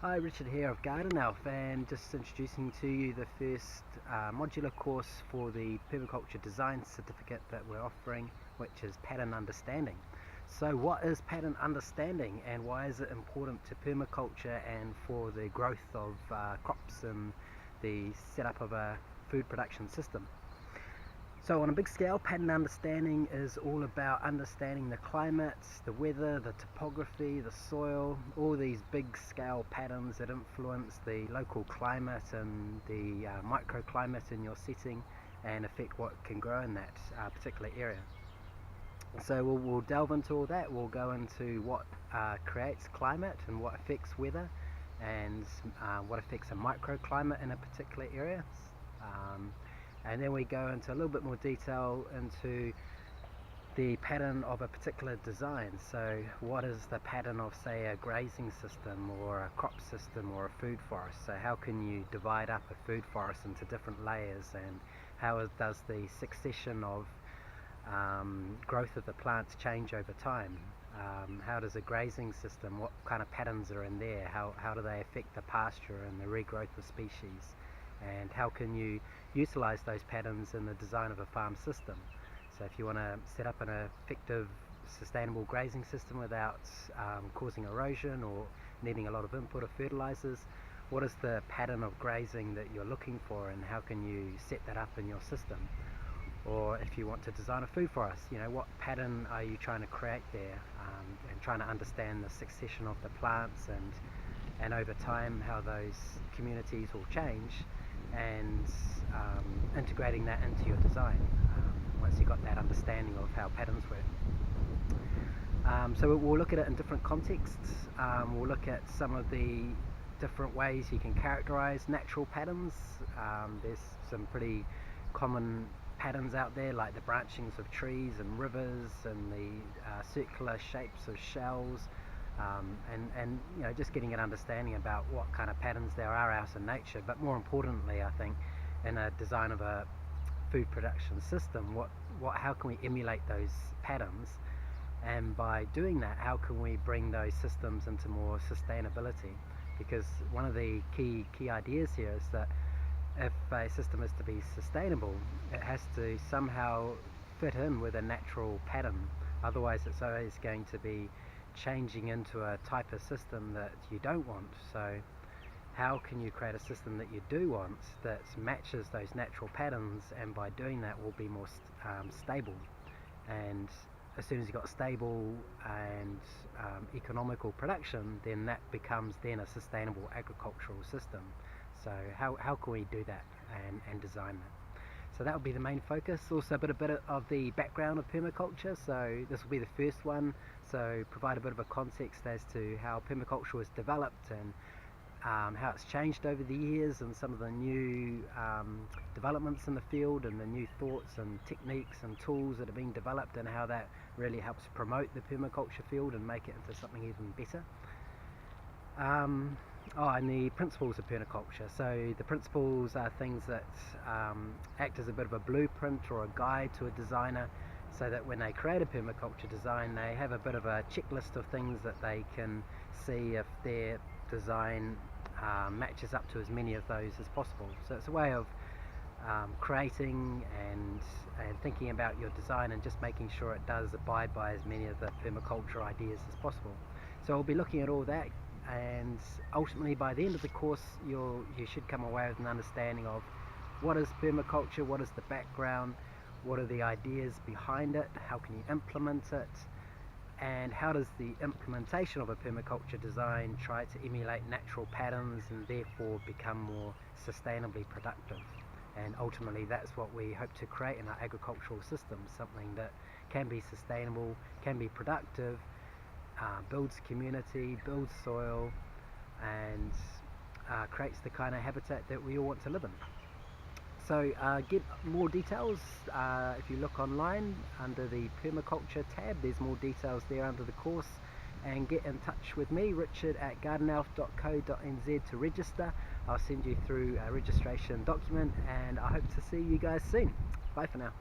Hi, Richard here of Garden Elf, and just introducing to you the first modular course for the Permaculture Design Certificate that we're offering, which is Pattern Understanding. So what is pattern understanding, and why is it important to permaculture and for the growth of crops and the setup of a food production system? So on a big scale, pattern understanding is all about understanding the climate, the weather, the topography, the soil, all these big scale patterns that influence the local climate and the microclimate in your setting and affect what can grow in that particular area. So we'll delve into all that. We'll go into what creates climate and what affects weather, and what affects a microclimate in a particular area. And then we go into a little bit more detail into the pattern of a particular design. So what is the pattern of, say, a grazing system or a crop system or a food forest? So how can you divide up a food forest into different layers, and how does the succession of growth of the plants change over time? How does a grazing system, what kind of patterns are in there? How do they affect the pasture and the regrowth of species? And how can you utilize those patterns in the design of a farm system? So if you want to set up an effective sustainable grazing system without causing erosion or needing a lot of input of fertilizers, what is the pattern of grazing that you're looking for, and how can you set that up in your system? Or if you want to design a food forest, what pattern are you trying to create there, and trying to understand the succession of the plants and over time how those communities will change, and integrating that into your design once you've got that understanding of how patterns work. So we'll look at it in different contexts. We'll look at some of the different ways you can characterize natural patterns. There's some pretty common patterns out there, like the branchings of trees and rivers and the circular shapes of shells, and just getting an understanding about what kind of patterns there are out in nature. But more importantly, I think, in a design of a food production system, how can we emulate those patterns, and by doing that, how can we bring those systems into more sustainability? Because one of the key ideas here is that if a system is to be sustainable, it has to somehow fit in with a natural pattern. Otherwise it's always going to be changing into a type of system that you don't want. So how can you create a system that you do want that matches those natural patterns, and by doing that will be more stable? And as soon as you've got stable and economical production, then that becomes then a sustainable agricultural system. So how can we do that and design that? So that will be the main focus. Also a bit of the background of permaculture. So this will be the first one. So provide a bit of a context as to how permaculture was developed, and how it's changed over the years, and some of the new developments in the field, and the new thoughts and techniques and tools that are being developed, and how that really helps promote the permaculture field and make it into something even better. And the principles of permaculture. So the principles are things that act as a bit of a blueprint or a guide to a designer, so that when they create a permaculture design, they have a bit of a checklist of things that they can see if their design matches up to as many of those as possible. So it's a way of creating and thinking about your design, and just making sure it does abide by as many of the permaculture ideas as possible. So we'll be looking at all that, and ultimately by the end of the course you should come away with an understanding of what is permaculture, what is the background, what are the ideas behind it, how can you implement it, and how does the implementation of a permaculture design try to emulate natural patterns and therefore become more sustainably productive. And ultimately that's what we hope to create in our agricultural system, something that can be sustainable, can be productive, builds community, builds soil, and creates the kind of habitat that we all want to live in. So get more details if you look online under the permaculture tab. There's more details there under the course, and get in touch with me, Richard at gardenelf.co.nz, to register. I'll send you through a registration document, and I hope to see you guys soon. Bye for now.